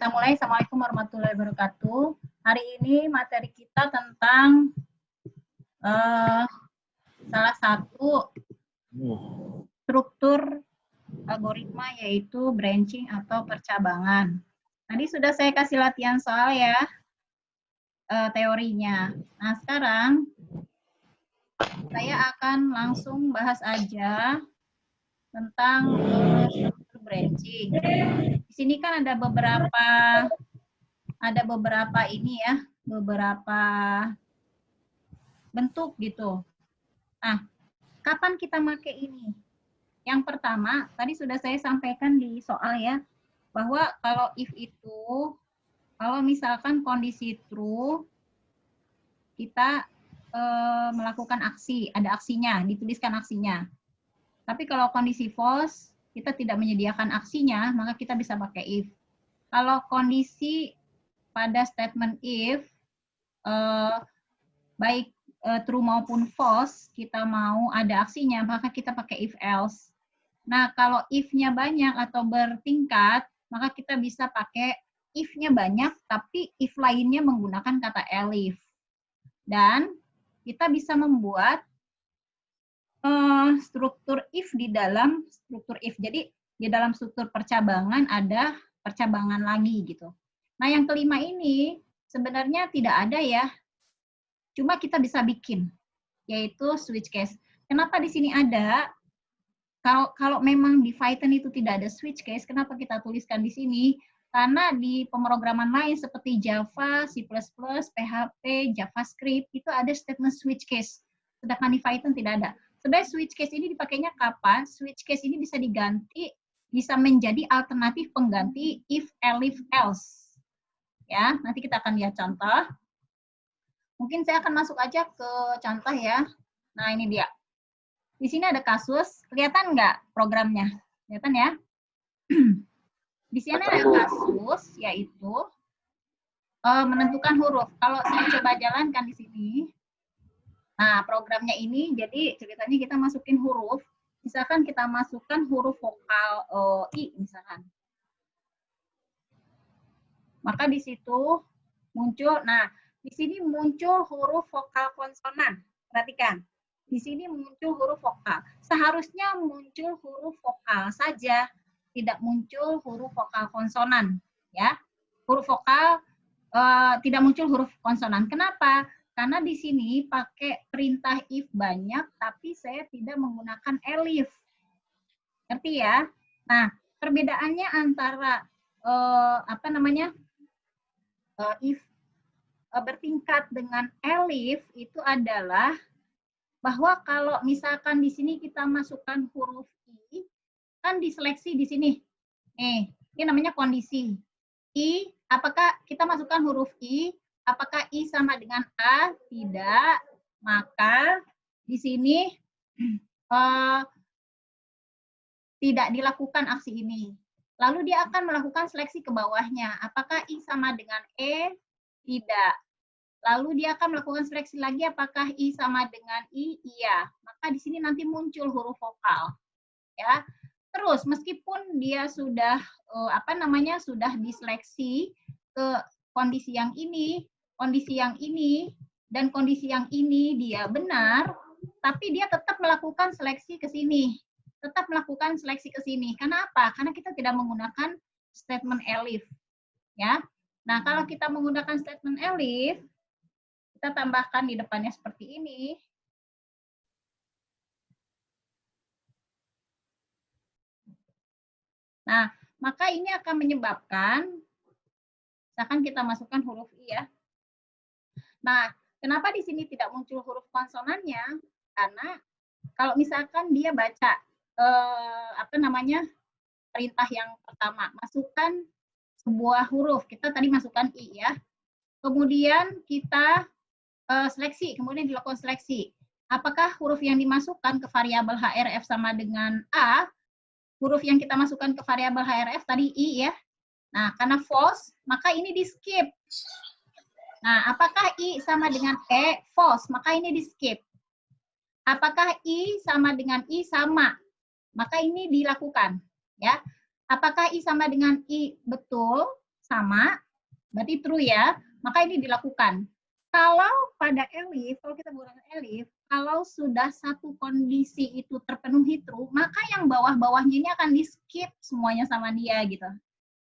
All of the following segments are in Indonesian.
kita mulai. Assalamualaikum warahmatullahi wabarakatuh. Hari ini materi kita tentang salah satu struktur algoritma, yaitu branching atau percabangan. Tadi sudah saya kasih latihan soal ya, teorinya. Nah, sekarang saya akan langsung bahas aja tentang struktur branching. Di sini kan ada beberapa ini ya, beberapa bentuk gitu. Nah, kapan kita pakai ini? Yang pertama, tadi sudah saya sampaikan di soal ya, bahwa kalau if itu, kalau misalkan kondisi true, kita melakukan aksi, ada aksinya, dituliskan aksinya. Tapi kalau kondisi false, kita tidak menyediakan aksinya, maka kita bisa pakai if. Kalau kondisi pada statement if, baik true maupun false, kita mau ada aksinya, maka kita pakai if else. Nah, kalau if-nya banyak atau bertingkat, maka kita bisa pakai if-nya banyak, tapi if lainnya menggunakan kata elif. Dan kita bisa membuat struktur if di dalam struktur if. Jadi di dalam struktur percabangan ada percabangan lagi gitu. Nah, yang kelima ini sebenarnya tidak ada ya. Cuma kita bisa bikin, yaitu switch case. Kenapa di sini ada? Kalau memang di Python itu tidak ada switch case, kenapa kita tuliskan di sini? Karena di pemrograman lain seperti Java, C++, PHP, JavaScript itu ada statement switch case. Sedangkan di Python tidak ada. Sebenarnya switch case ini dipakainya kapan? Switch case ini bisa diganti, bisa menjadi alternatif pengganti if, elif, else. Ya, nanti kita akan lihat contoh. Mungkin saya akan masuk aja ke contoh ya. Nah, ini dia. Di sini ada kasus, kelihatan nggak programnya? Kelihatan ya? Di sini ada kasus, yaitu menentukan huruf. Kalau saya coba jalankan di sini, nah programnya ini, jadi ceritanya kita masukin huruf, misalkan kita masukkan huruf vokal I, misalkan. Maka di situ muncul, nah di sini muncul huruf vokal konsonan. Perhatikan. Di sini muncul huruf vokal. Seharusnya muncul huruf vokal saja, tidak muncul huruf vokal konsonan, ya. Huruf vokal tidak muncul huruf konsonan. Kenapa? Karena di sini pakai perintah if banyak, tapi saya tidak menggunakan elif. Ngerti ya? Nah, perbedaannya antara if bertingkat dengan elif itu adalah bahwa kalau misalkan di sini kita masukkan huruf I, kan diseleksi di sini. Ini namanya kondisi. I, apakah kita masukkan huruf I, apakah I sama dengan A? Tidak. Maka di sini tidak dilakukan aksi ini. Lalu dia akan melakukan seleksi ke bawahnya. Apakah I sama dengan E? Tidak. Lalu dia akan melakukan seleksi lagi, apakah I sama dengan I? Iya. Maka di sini nanti muncul huruf vokal. Ya. Terus meskipun dia sudah sudah diseleksi ke kondisi yang ini, dan kondisi yang ini dia benar, tapi dia tetap melakukan seleksi ke sini. Tetap melakukan seleksi ke sini. Kenapa? Karena kita tidak menggunakan statement elif. Ya. Nah, kalau kita menggunakan statement elif, kita tambahkan di depannya seperti ini. Nah, maka ini akan menyebabkan, misalkan kita masukkan huruf I ya. Nah, kenapa di sini tidak muncul huruf konsonannya? Karena kalau misalkan dia baca perintah yang pertama, masukkan sebuah huruf. Kita tadi masukkan I ya. Kemudian kita seleksi, kemudian dilakukan seleksi. Apakah huruf yang dimasukkan ke variabel href sama dengan A? Huruf yang kita masukkan ke variabel href tadi I ya. Nah, karena false, maka ini di skip. Nah, apakah I sama dengan E? False, maka ini di skip. Apakah I sama dengan I? Sama, maka ini dilakukan. Ya. Apakah I sama dengan I? Betul, sama, berarti true ya, maka ini dilakukan. Kalau pada elif, kalau kita menggunakan elif, kalau sudah satu kondisi itu terpenuhi true, maka yang bawah-bawahnya ini akan di skip semuanya sama dia gitu.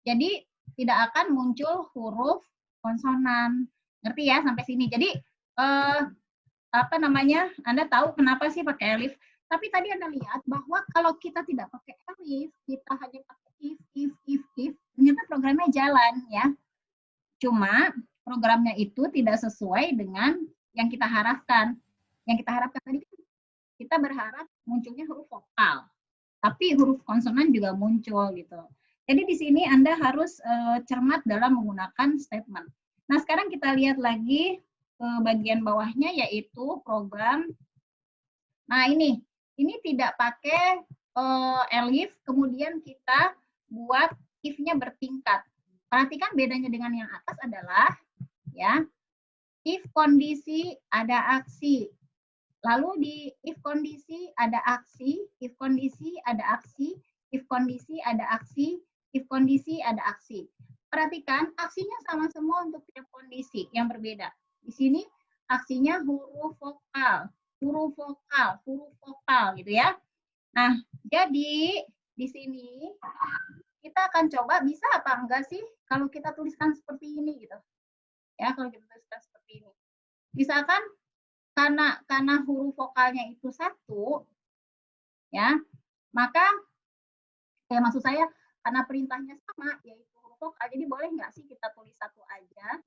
Jadi tidak akan muncul huruf konsonan. Ngerti ya sampai sini? Jadi apa namanya? Anda tahu kenapa sih pakai elif? Tapi tadi Anda lihat bahwa kalau kita tidak pakai elif, kita hanya pakai if, ternyata programnya jalan ya. Cuma programnya itu tidak sesuai dengan yang kita harapkan. Yang kita harapkan tadi kita berharap munculnya huruf vokal, tapi huruf konsonan juga muncul gitu. Jadi di sini Anda harus cermat dalam menggunakan statement. Nah, sekarang kita lihat lagi bagian bawahnya yaitu program. Nah, ini tidak pakai elif, kemudian kita buat if-nya bertingkat. Perhatikan bedanya dengan yang atas adalah ya, if kondisi ada aksi. Lalu di if kondisi ada aksi, if kondisi ada aksi, if kondisi ada aksi, if kondisi ada aksi. Perhatikan aksinya sama semua untuk tiap kondisi yang berbeda. Di sini aksinya huruf vokal gitu ya. Nah, jadi di sini kita akan coba bisa apa enggak sih kalau kita tuliskan seperti ini gitu. Ya, kalau kita tuliskan seperti ini. Misalkan karena huruf vokalnya itu satu, ya, maka maksud saya karena perintahnya sama, yaitu huruf vokal, jadi boleh nggak sih kita tulis satu aja?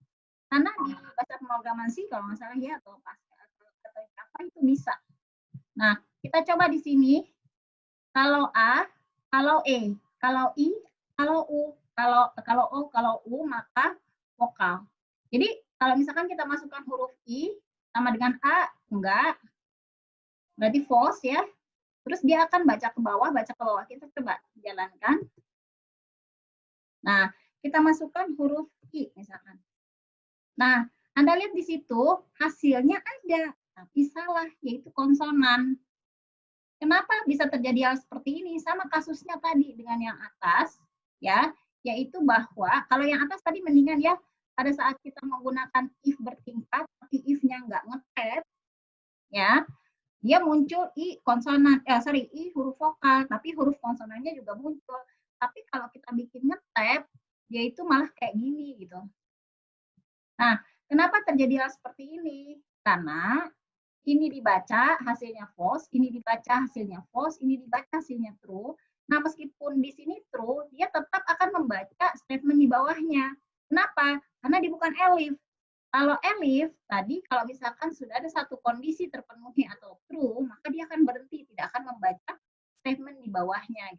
Karena di bahasa pemrograman sih kalau nggak salah ya, atau apa itu bisa. Nah, kita coba di sini, kalau A, kalau E, kalau I, kalau U, kalau O, kalau U, maka vokal. Jadi kalau misalkan kita masukkan huruf I sama dengan A, enggak, berarti false ya. Terus dia akan baca ke bawah. Kita coba jalankan. Nah, kita masukkan huruf I misalkan. Nah, Anda lihat di situ hasilnya ada, tapi salah, yaitu konsonan. Kenapa bisa terjadi hal seperti ini? Sama kasusnya tadi dengan yang atas, ya, yaitu bahwa kalau yang atas tadi mendingan ya, pada saat kita menggunakan if bertingkat, tapi if-nya nggak nge-tab, ya, dia muncul i konsonan, i huruf vokal, tapi huruf konsonannya juga muncul. Tapi kalau kita bikin nge-tab, dia itu malah kayak gini gitu. Nah, kenapa terjadi hal seperti ini? Karena ini dibaca hasilnya false, ini dibaca hasilnya false, ini dibaca hasilnya true. Nah, meskipun di sini true, dia tetap akan membaca statement di bawahnya. Kenapa? Karena dia bukan elif. Kalau elif, tadi kalau misalkan sudah ada satu kondisi terpenuhi atau true, maka dia akan berhenti, tidak akan membaca statement di bawahnya.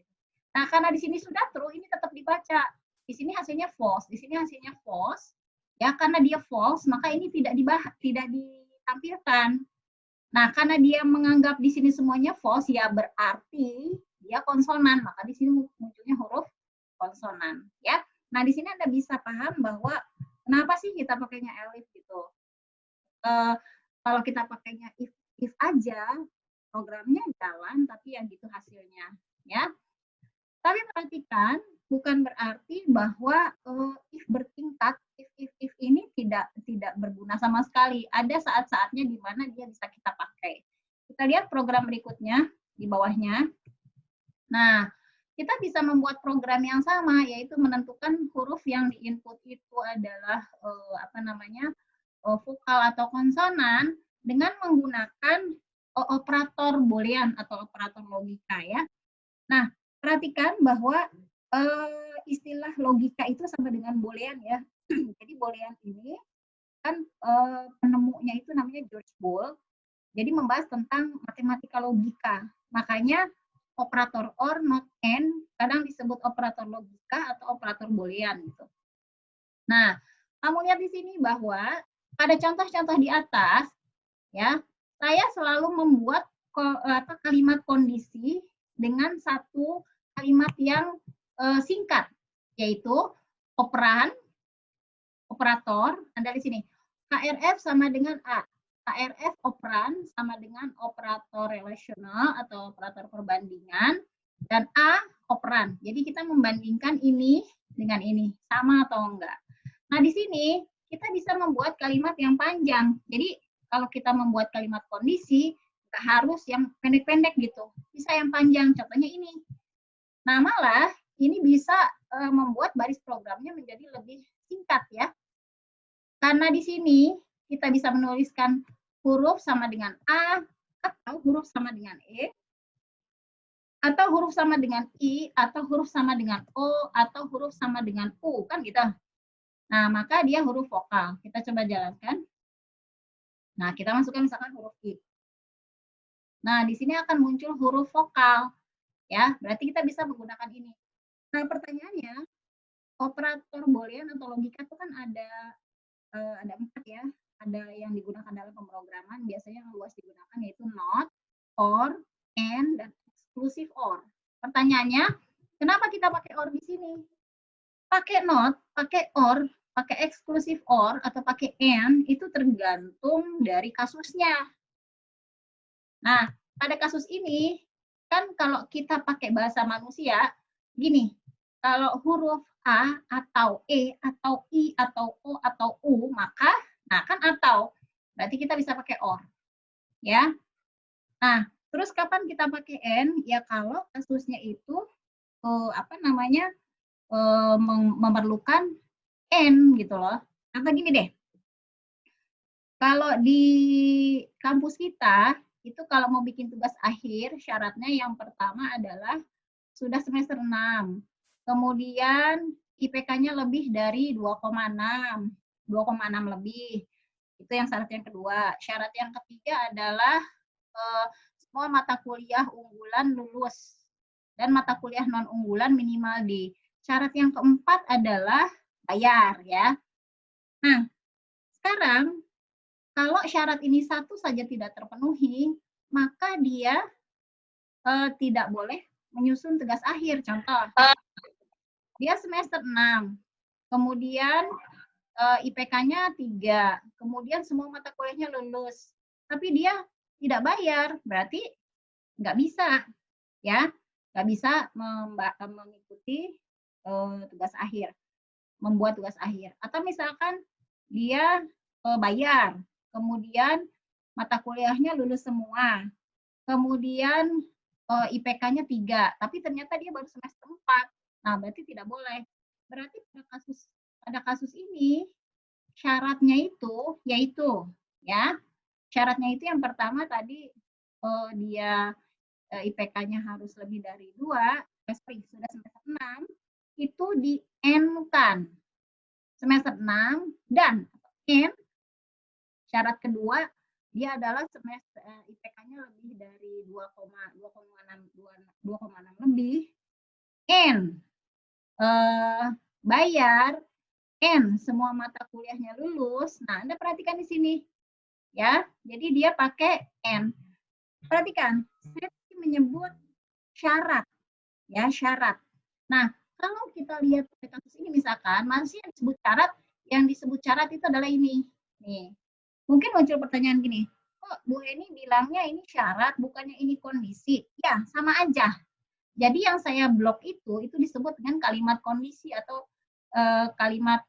Nah, karena di sini sudah true, ini tetap dibaca. Di sini hasilnya false, di sini hasilnya false. Ya, karena dia false, maka ini tidak ditampilkan. Nah, karena dia menganggap di sini semuanya false, ya berarti dia konsonan, maka di sini munculnya huruf konsonan. Ya, nah di sini Anda bisa paham bahwa kenapa sih kita pakainya elif gitu. Kalau kita pakainya if aja, programnya jalan, tapi yang gitu hasilnya. Ya, tapi perhatikan, bukan berarti bahwa if bertingkat, if ini tidak berguna sama sekali. Ada saat-saatnya di mana dia bisa kita pakai. Kita lihat program berikutnya di bawahnya. Nah, kita bisa membuat program yang sama, yaitu menentukan huruf yang diinput itu adalah vokal atau konsonan dengan menggunakan operator boolean atau operator logika ya. Nah, perhatikan bahwa istilah logika itu sama dengan boolean ya. Jadi boolean ini kan penemunya itu namanya George Boole. Jadi membahas tentang matematika logika. Makanya operator or, not and, kadang disebut operator logika atau operator boolean gitu. Nah, kamu lihat di sini bahwa pada contoh-contoh di atas, ya, saya selalu membuat kalimat kondisi dengan satu kalimat yang singkat, yaitu operan, operator, Anda di sini, KRF sama dengan A. KRF operan sama dengan operator relasional atau operator perbandingan, dan A operan. Jadi kita membandingkan ini dengan ini? Sama atau enggak? Nah, di sini kita bisa membuat kalimat yang panjang. Jadi, kalau kita membuat kalimat kondisi, nggak harus yang pendek-pendek gitu. Bisa yang panjang. Contohnya ini. Nah, malah ini bisa membuat baris programnya menjadi lebih singkat ya. Karena di sini kita bisa menuliskan huruf sama dengan A, atau huruf sama dengan E, atau huruf sama dengan I, atau huruf sama dengan O, atau huruf sama dengan U, kan gitu. Nah, maka dia huruf vokal. Kita coba jalankan. Nah, kita masukkan misalkan huruf I. Nah, di sini akan muncul huruf vokal. Ya, berarti kita bisa menggunakan ini. Nah, pertanyaannya, operator boolean atau logika itu kan ada 4 ya. Ada yang digunakan dalam pemrograman, biasanya yang luas digunakan yaitu not, or, and, dan exclusive or. Pertanyaannya, kenapa kita pakai or di sini? Pakai not, pakai or, pakai exclusive or, atau pakai and, itu tergantung dari kasusnya. Nah, pada kasus ini, kan kalau kita pakai bahasa manusia, gini, kalau huruf A atau E atau I atau O atau U, maka, nah kan atau, berarti kita bisa pakai or. Ya. Nah, terus kapan kita pakai N? Ya kalau kasusnya itu, memerlukan N gitu loh. Atau gini deh, kalau di kampus kita, itu kalau mau bikin tugas akhir, syaratnya yang pertama adalah sudah semester 6. Kemudian IPK-nya lebih dari 2,6, 2,6 lebih. Itu yang syarat yang kedua. Syarat yang ketiga adalah semua mata kuliah unggulan lulus dan mata kuliah non unggulan minimal D. Syarat yang keempat adalah bayar ya. Nah, sekarang kalau syarat ini satu saja tidak terpenuhi, maka dia tidak boleh menyusun tugas akhir. Contoh, dia semester 6, kemudian IPK-nya 3, kemudian semua mata kuliahnya lulus, tapi dia tidak bayar, berarti nggak bisa, ya, nggak bisa mengikuti tugas akhir, membuat tugas akhir. Atau misalkan dia bayar, kemudian mata kuliahnya lulus semua, kemudian IPK-nya 3, tapi ternyata dia baru semester 4. Nah, berarti tidak boleh. Berarti pada kasus ini syaratnya itu yaitu ya, syaratnya itu yang pertama tadi dia IPK-nya harus lebih dari 2, sudah semester 6, itu di N-kan. Semester 6 dan N, syarat kedua dia adalah semester IPK-nya lebih dari 2,6 lebih, N bayar, N semua mata kuliahnya lulus. Nah, Anda perhatikan di sini ya. Jadi dia pakai N. Perhatikan, saya menyebut syarat ya, syarat. Nah, kalau kita lihat pada kasus ini misalkan masih yang disebut syarat itu adalah ini. Nih. Mungkin muncul pertanyaan gini, kok Bu Eni bilangnya ini syarat, bukannya ini kondisi? Ya, sama aja. Jadi yang saya blok itu disebut dengan kalimat kondisi atau kalimat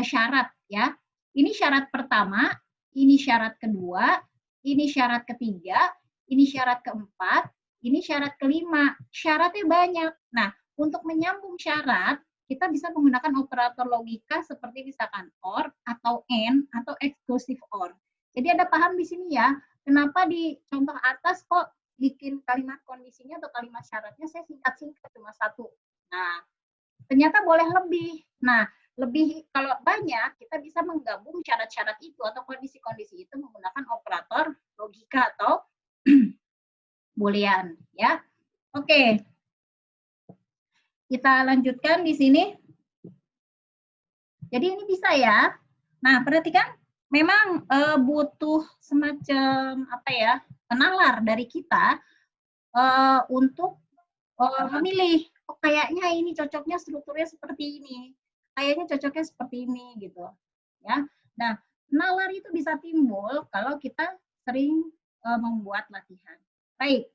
syarat ya. Ini syarat pertama, ini syarat kedua, ini syarat ketiga, ini syarat keempat, ini syarat kelima. Syaratnya banyak. Nah, untuk menyambung syarat, kita bisa menggunakan operator logika seperti misalkan or atau and atau exclusive or. Jadi Anda paham di sini ya, kenapa di contoh atas kok bikin kalimat kondisinya atau kalimat syaratnya saya singkat-singkat cuma satu. Nah, ternyata boleh lebih. Nah, lebih kalau banyak kita bisa menggabung syarat-syarat itu atau kondisi-kondisi itu menggunakan operator logika atau boolean ya. Oke. Kita lanjutkan di sini. Jadi ini bisa ya. Nah, perhatikan memang butuh semacam apa ya, nalar dari kita untuk memilih, oh kayaknya ini cocoknya strukturnya seperti ini, kayaknya cocoknya seperti ini gitu ya. Nah, nalar itu bisa timbul kalau kita sering membuat latihan. Baik,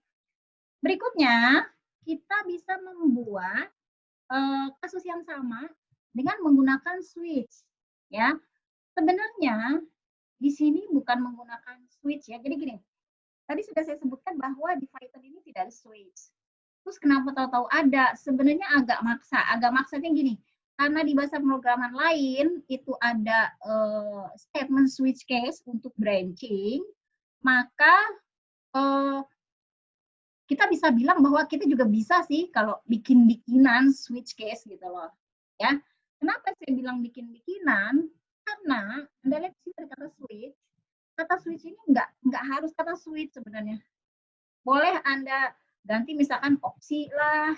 berikutnya kita bisa membuat kasus yang sama dengan menggunakan switch, ya. Sebenarnya di sini bukan menggunakan switch ya. Jadi gini, tadi sudah saya sebutkan bahwa di Python ini tidak ada switch. Terus kenapa tahu-tahu ada? Sebenarnya agak maksa. Agak maksanya gini, karena di bahasa pemrograman lain itu ada statement switch case untuk branching, maka kita bisa bilang bahwa kita juga bisa sih kalau bikin-bikinan switch case gitu loh. Ya. Kenapa saya bilang bikin-bikinan? Karena Anda lihat sih kata switch. Kata switch ini nggak harus kata switch sebenarnya. Boleh Anda ganti misalkan opsi lah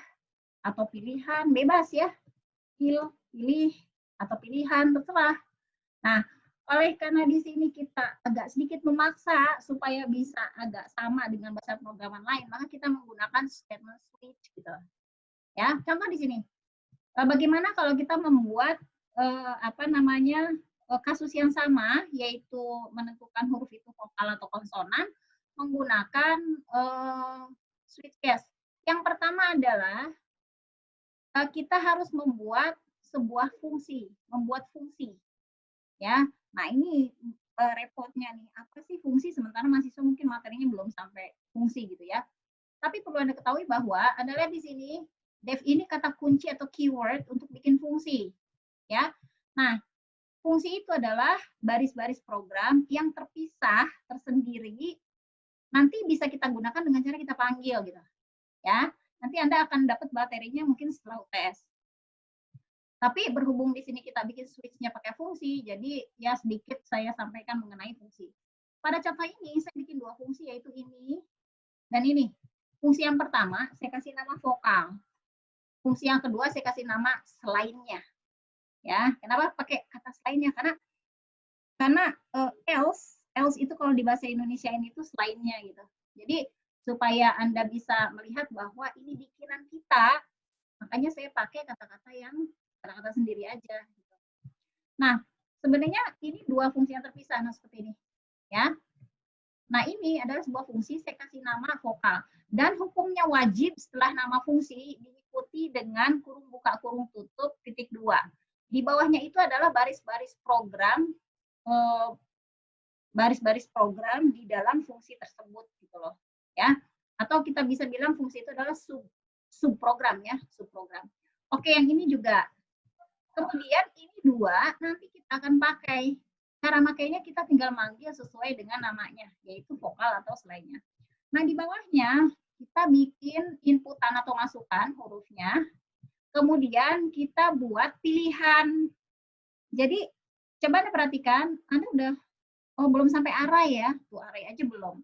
atau pilihan, bebas ya. Pilih atau pilihan terserah. Nah, oleh karena di sini kita agak sedikit memaksa supaya bisa agak sama dengan bahasa pemrograman lain, maka kita menggunakan statement switch gitu. Ya, contoh di sini. Bagaimana kalau kita membuat kasus yang sama, yaitu menentukan huruf itu vokal atau konsonan menggunakan switch case. Yang pertama adalah kita harus membuat sebuah fungsi, membuat fungsi. Ya, nah ini repotnya nih, apa sih fungsi, sementara mahasiswa mungkin materinya belum sampai fungsi gitu ya. Tapi perlu Anda ketahui bahwa Anda lihat di sini, def ini kata kunci atau keyword untuk bikin fungsi. Ya, nah fungsi itu adalah baris-baris program yang terpisah, tersendiri, nanti bisa kita gunakan dengan cara kita panggil gitu. Ya, nanti Anda akan dapat materinya mungkin setelah UTS. Tapi berhubung di sini kita bikin switch-nya pakai fungsi, jadi ya sedikit saya sampaikan mengenai fungsi. Pada contoh ini, saya bikin dua fungsi, yaitu ini dan ini. Fungsi yang pertama, saya kasih nama vokal. Fungsi yang kedua, saya kasih nama selainnya. Ya, kenapa pakai kata selainnya? Karena else itu kalau di bahasa Indonesia ini itu selainnya gitu. Jadi supaya Anda bisa melihat bahwa ini bikinan kita, makanya saya pakai kata-kata yang kata-kata sendiri aja. Gitu. Nah, sebenarnya ini dua fungsi yang terpisah, nah seperti ini, ya. Nah, ini adalah sebuah fungsi, saya kasih nama vokal. Dan hukumnya wajib setelah nama fungsi diikuti dengan kurung buka, kurung tutup, titik 2. Di bawahnya itu adalah baris-baris program, di dalam fungsi tersebut, gitu loh, ya. Atau kita bisa bilang fungsi itu adalah subprogram, ya, subprogram. Oke, yang ini juga. Kemudian ini dua, nanti kita akan pakai. Cara makainya kita tinggal manggil sesuai dengan namanya, yaitu vokal atau selainnya. Nah, di bawahnya kita bikin inputan atau masukan hurufnya. Kemudian kita buat pilihan. Jadi, coba Anda perhatikan, Anda udah, belum sampai array ya. Tuh, array aja belum.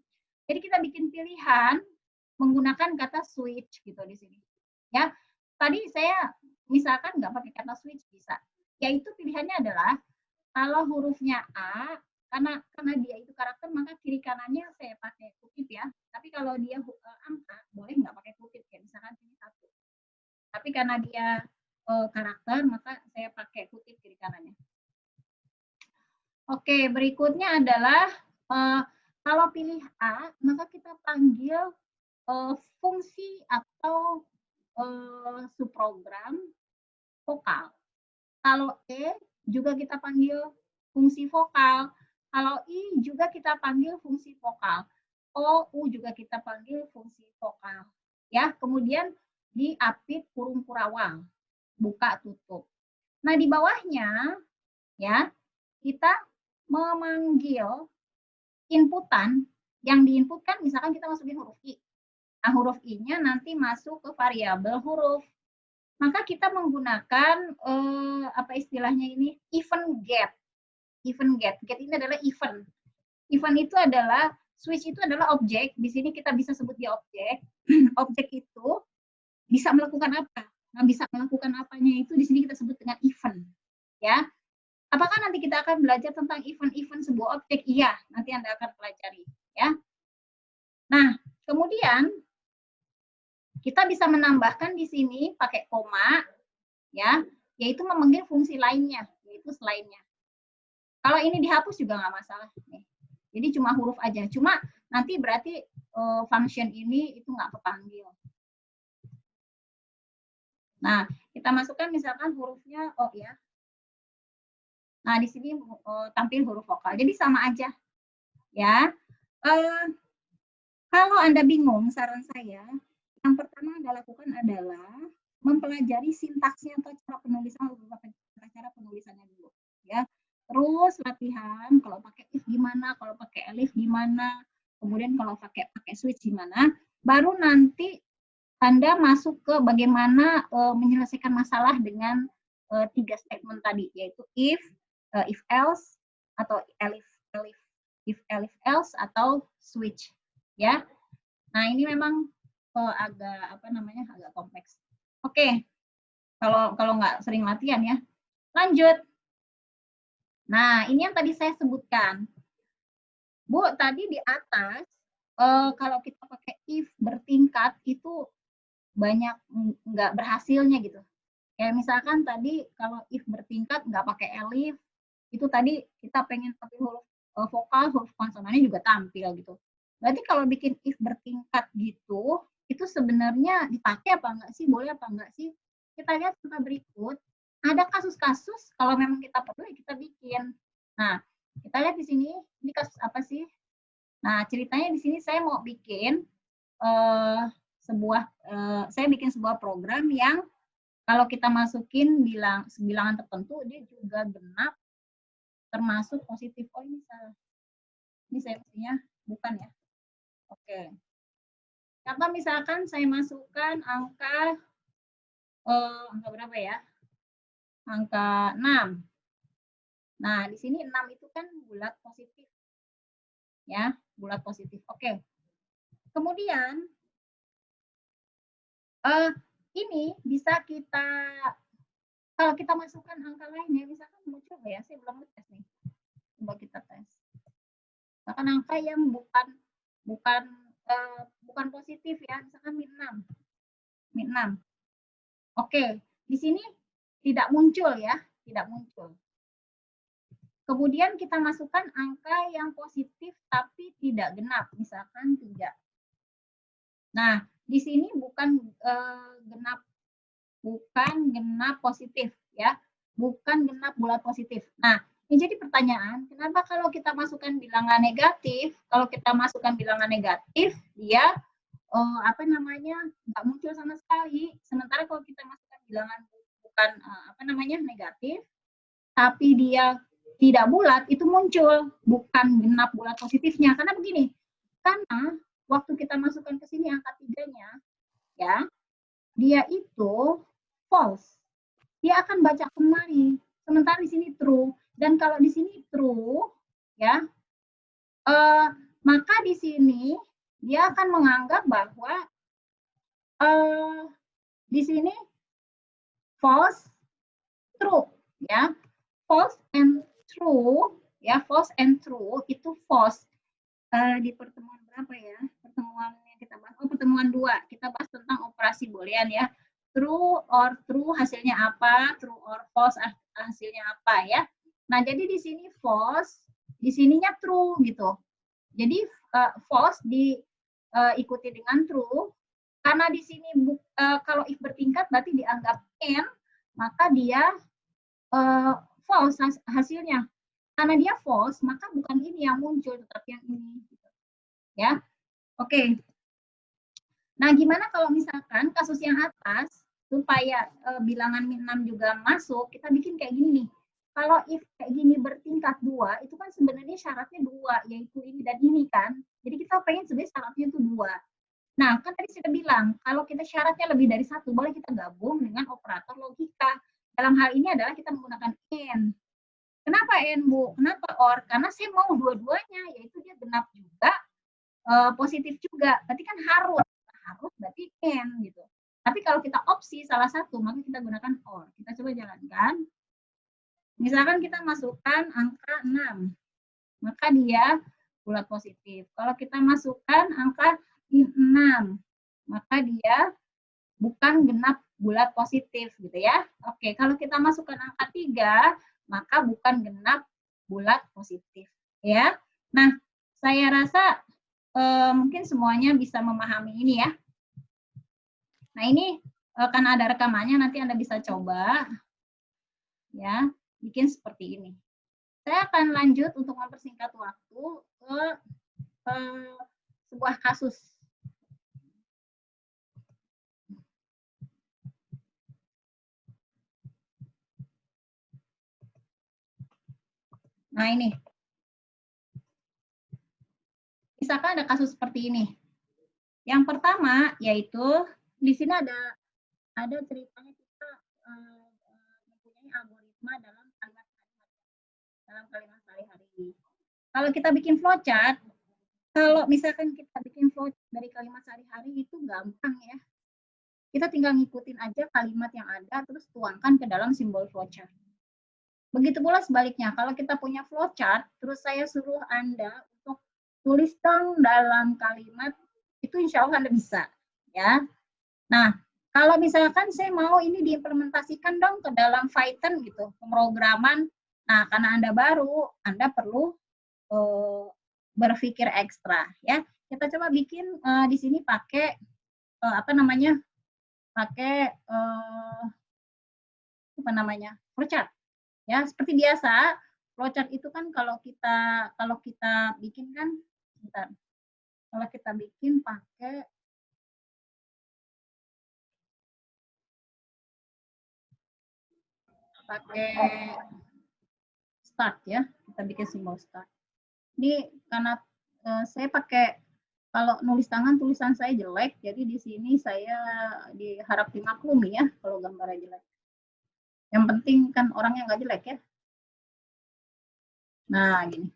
Jadi kita bikin pilihan menggunakan kata switch gitu di sini. Ya, tadi saya misalkan nggak pakai kata switch bisa. Yaitu pilihannya adalah kalau hurufnya A, karena dia itu karakter, maka kiri kanannya saya pakai kutip ya. Tapi kalau dia angka, boleh nggak pakai kutip, kayak misalkan ini 1. Tapi karena dia karakter, maka saya pakai kutip kiri kanannya. Oke, berikutnya adalah kalau pilih A, maka kita panggil fungsi atau subprogram vokal. Kalau E juga kita panggil fungsi vokal. Kalau I juga kita panggil fungsi vokal. O, U juga kita panggil fungsi vokal. Ya, kemudian diapit kurung kurawang, buka tutup. Nah, di bawahnya ya, kita memanggil inputan yang diinputkan, misalkan kita masukin huruf I. Nah, huruf I-nya nanti masuk ke variabel huruf. Maka kita menggunakan apa istilahnya ini, event get. Event get. Get ini adalah event. Event itu adalah, switch itu adalah objek. Di sini kita bisa sebut dia objek. Objek itu bisa melakukan apa? Nah, bisa melakukan apanya itu di sini kita sebut dengan event. Ya. Apakah nanti kita akan belajar tentang event-event sebuah objek? Iya, nanti Anda akan pelajari. Ya. Nah, kemudian kita bisa menambahkan di sini pakai koma, ya, yaitu memanggil fungsi lainnya, yaitu selainnya. Kalau ini dihapus juga nggak masalah. Jadi cuma huruf aja. Cuma nanti berarti function ini itu nggak kepanggil. Nah, Kita masukkan misalkan hurufnya O ya. Nah, di sini tampil huruf vokal. Jadi sama aja ya. Kalau Anda bingung, saran saya yang pertama Anda lakukan adalah mempelajari sintaksnya atau cara penulisan cara penulisannya dulu ya. Terus latihan kalau pakai if gimana, kalau pakai elif gimana, kemudian kalau pakai switch gimana, baru nanti Anda masuk ke bagaimana menyelesaikan masalah dengan 3 statement tadi, yaitu if else, atau if elif else, atau switch ya. Nah, ini memang agak agak kompleks. Oke. Kalau nggak sering latihan ya. Lanjut. Nah, ini yang tadi saya sebutkan. Bu, tadi di atas kalau kita pakai if bertingkat itu banyak nggak berhasilnya gitu. Kayak misalkan tadi kalau if bertingkat nggak pakai elif, itu tadi kita pengen pakai huruf vokal, huruf konsonannya juga tampil gitu. Berarti kalau bikin if bertingkat gitu, itu sebenarnya dipakai apa enggak sih? Boleh apa enggak sih? Kita lihat contoh berikut. Ada kasus-kasus kalau memang kita perlu ya kita bikin. Nah, kita lihat di sini, ini kasus apa sih? Nah, ceritanya di sini saya mau bikin saya bikin sebuah program yang kalau kita masukin bilangan tertentu, dia juga genap termasuk positif. Oh, ini salah. Ini saya mestinya bukan ya. Oke. Contoh misalkan saya masukkan angka berapa ya? Angka 6. Nah, di sini 6 itu kan bulat positif. Ya, bulat positif. Oke. Kemudian ini bisa kita, kalau kita masukkan angka lainnya, misalkan muncul ya, saya belum tes nih. Coba kita tes. Misalkan angka yang bukan positif ya, misalkan min 6. Oke, di sini tidak muncul ya, tidak muncul. Kemudian kita masukkan angka yang positif tapi tidak genap, misalkan 3. Nah, di sini bukan genap positif ya, bukan genap bulat positif. Nah, ini jadi pertanyaan, kenapa kalau kita masukkan bilangan negatif, dia nggak muncul sama sekali. Sementara kalau kita masukkan bilangan bukan negatif, tapi dia tidak bulat, itu muncul, bukan genap bulat positifnya. Karena begini, karena waktu kita masukkan ke sini angka 3-nya, ya, dia itu false. Dia akan baca kemari. Sementara di sini true. Dan kalau di sini true, ya, maka di sini dia akan menganggap bahwa di sini false, true, ya, false and true, ya, false and true itu false. Di pertemuan berapa ya? Pertemuan yang kita bahas, pertemuan 2, kita bahas tentang operasi boolean ya. True or true hasilnya apa? True or false hasilnya apa ya? Nah, jadi di sini false, di sininya true gitu. Jadi false diikuti dengan true. Karena di sini kalau if bertingkat berarti dianggap n, maka dia false hasilnya. Karena dia false, maka bukan ini yang muncul, tetapi yang ini. Ya, oke. Nah, gimana kalau misalkan kasus yang atas, supaya bilangan min 6 juga masuk, kita bikin kayak gini nih. Kalau if kayak gini bertingkat 2, itu kan sebenarnya syaratnya 2, yaitu ini dan ini kan. Jadi kita pengen sebenarnya syaratnya itu 2. Nah, kan tadi saya bilang, kalau kita syaratnya lebih dari 1, boleh kita gabung dengan operator logika. Dalam hal ini adalah kita menggunakan n. Kenapa n, Bu? Kenapa or? Karena saya mau dua-duanya, yaitu dia genap juga, positif juga. Berarti kan harus berarti n gitu. Tapi kalau kita opsi salah satu, maka kita gunakan or. Kita coba jalankan. Misalkan kita masukkan angka 6, maka dia bulat positif. Kalau kita masukkan angka 6, maka dia bukan genap bulat positif gitu ya. Oke, kalau kita masukkan angka 3, maka bukan genap bulat positif ya. Nah, saya rasa mungkin semuanya bisa memahami ini ya. Nah, ini karena ada rekamannya, nanti Anda bisa coba ya, bikin seperti ini. Saya akan lanjut untuk mempersingkat waktu ke sebuah kasus. Nah, ini. Misalkan ada kasus seperti ini. Yang pertama yaitu di sini ada ceritanya kita mempunyai algoritma dalam kalimat sehari-hari. Kalau kita bikin flowchart, kalau misalkan kita bikin flowchart dari kalimat sehari-hari itu gampang ya. Kita tinggal ngikutin aja kalimat yang ada terus tuangkan ke dalam simbol flowchart. Begitu pula sebaliknya, kalau kita punya flowchart, terus saya suruh Anda untuk tulis dong dalam kalimat, itu insya Allah Anda bisa. Ya. Nah, kalau misalkan saya mau ini diimplementasikan dong ke dalam Python gitu, pemrograman. Nah, karena Anda baru, Anda perlu berpikir ekstra. Ya, kita coba bikin di sini pakai pakai flowchart. Ya, seperti biasa, flowchart itu kan kalau kita bikin kan, bentar. Kalau kita bikin pakai start ya, kita bikin simbol start. Ini karena saya pakai, kalau nulis tangan tulisan saya jelek, jadi di sini saya diharap dimaklumi ya kalau gambarnya jelek. Yang penting kan orangnya nggak jelek ya. Nah, gini.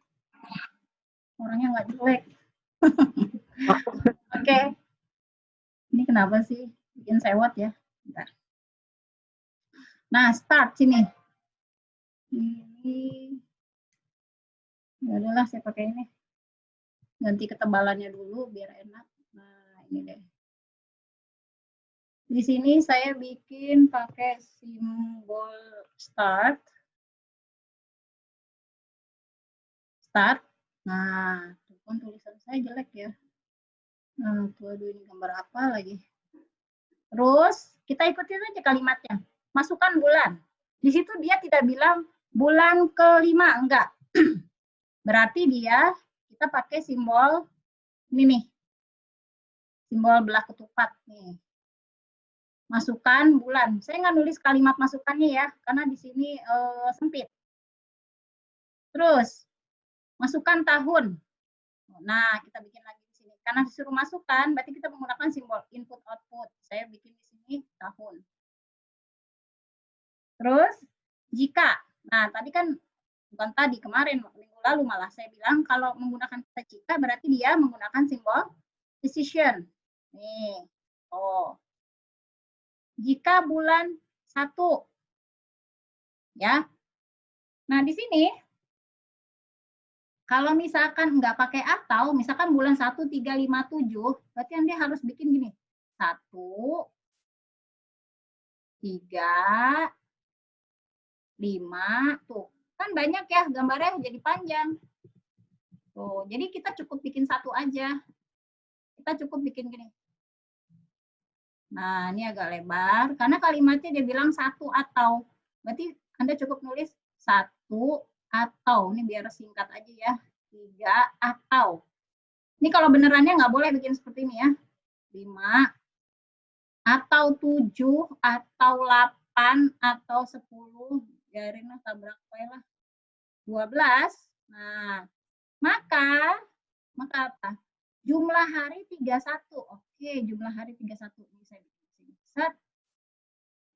Orangnya nggak jelek. Oke. Ini kenapa sih bikin sewot ya? Bentar. Nah, start sini. Ini. Ya udahlah, saya pakai ini. Ganti ketebalannya dulu biar enak. Nah, ini deh. Di sini saya bikin pakai simbol start. Start. Nah, kan tulisan saya jelek ya. Nah, aduh, ini gambar apa lagi? Terus kita ikutin aja kalimatnya. Masukkan bulan. Di situ dia tidak bilang bulan ke-5, enggak. Berarti kita pakai simbol ini nih. Simbol belah ketupat nih. Masukkan bulan. Saya nggak nulis kalimat masukannya ya, karena di sini sempit. Terus masukkan tahun. Nah, kita bikin lagi di sini. Karena disuruh masukkan, berarti kita menggunakan simbol input output. Saya bikin di sini tahun. Terus jika, nah tadi kan bukan tadi, kemarin minggu lalu malah saya bilang kalau menggunakan kata jika berarti dia menggunakan simbol decision. Nih, jika bulan 1, ya. Nah di sini kalau misalkan nggak pakai atau, misalkan bulan 1, 3, 5, 7, berarti dia harus bikin gini. 1, 3, 5, tuh. Kan banyak ya gambarnya jadi panjang. Tuh, jadi kita cukup bikin 1 aja. Kita cukup bikin gini. Nah, ini agak lebar. Karena kalimatnya dia bilang 1 atau. Berarti Anda cukup nulis 1 atau. Ini biar singkat aja ya. 3 atau. Ini kalau benerannya nggak boleh bikin seperti ini ya. 5 atau 7 atau 8 atau 10. Biarin lah, tabrak lah. 12. Nah, maka apa? Jumlah hari 31. Oke, jumlah hari 31. Ini saya bikin sini. Set.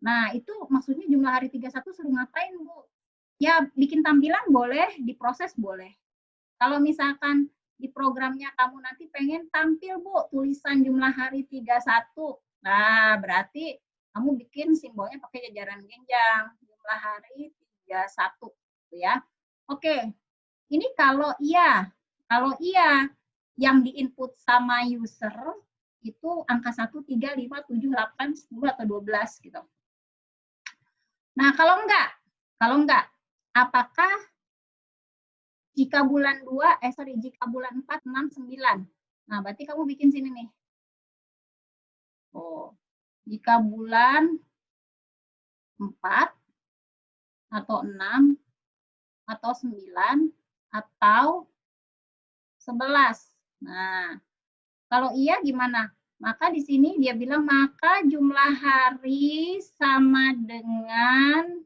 Nah, itu maksudnya jumlah hari 31 suruh ngapain, Bu? Ya, bikin tampilan boleh, diproses boleh. Kalau misalkan di programnya kamu nanti pengen tampil, Bu, tulisan jumlah hari 31. Nah, berarti kamu bikin simbolnya pakai jajaran genjang. Jumlah hari 31. Gitu ya. Oke, ini kalau iya. Kalau iya, yang diinput sama user itu angka 1, 3, 5, 7, 8, 10, atau 12 gitu. Nah, kalau enggak, apakah jika bulan 2, jika bulan 4, 6, 9. Nah, berarti kamu bikin sini nih. Oh. Jika bulan 4 atau 6 atau 9 atau 11. Nah, kalau iya gimana? Maka di sini dia bilang maka jumlah hari sama dengan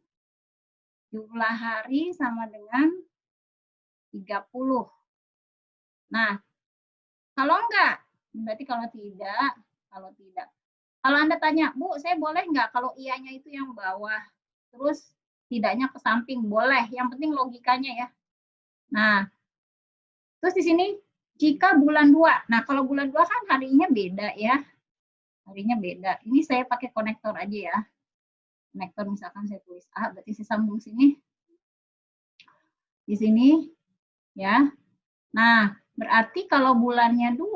30. Nah, kalau enggak, berarti kalau tidak. Kalau Anda tanya, Bu, saya boleh enggak kalau iyanya itu yang bawah, terus tidaknya ke samping? Boleh, yang penting logikanya ya. Nah, terus di sini jika bulan 2. Nah, kalau bulan 2 kan harinya beda ya. Harinya beda. Ini saya pakai konektor aja ya. Konektor misalkan saya tulis A, berarti saya sambung sini. Di sini ya. Nah, berarti kalau bulannya 2,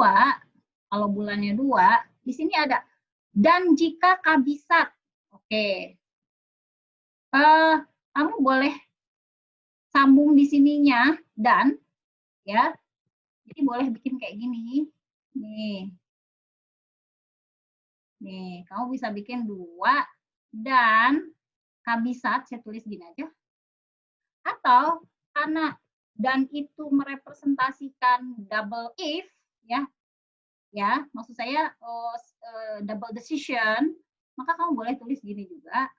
di sini ada dan jika kabisat. Oke. Kamu boleh sambung di sininya dan ya. Jadi boleh bikin kayak gini. Nih. Nih, kamu bisa bikin 2 dan kabisat, saya tulis gini aja. Atau karena dan itu merepresentasikan double if ya. Ya, maksud saya double decision, maka kamu boleh tulis gini juga.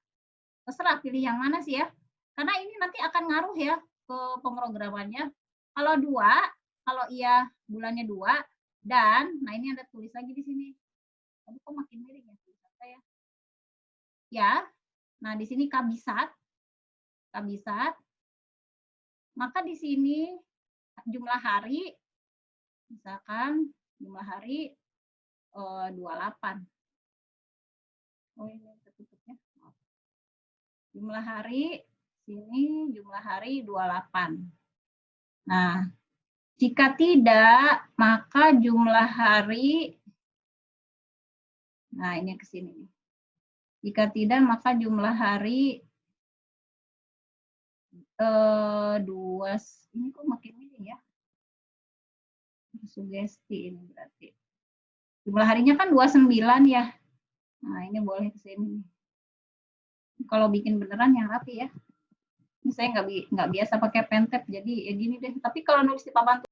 Terserah pilih yang mana sih ya. Karena ini nanti akan ngaruh ya ke pemrogramannya. Kalau 2, kalau iya bulannya 2 dan nah ini Anda tulis lagi di sini. Tapi kok makin miring ya tulisan saya. Ya. Nah, di sini kabisat. Maka di sini jumlah hari misalkan jumlah hari 28. Oh ini tertutupnya. Jumlah hari sini jumlah hari 28. Nah, jika tidak maka jumlah hari nah ini ke sini. Jika tidak maka jumlah hari 2 ini kok makin miring ya. Sugesti ini berarti. Jumlah harinya kan 29 ya. Nah, ini boleh ke sini. Kalau bikin beneran yang rapi ya. Ini saya nggak biasa pakai pen tab, jadi ya gini deh. Tapi kalau nulis di papan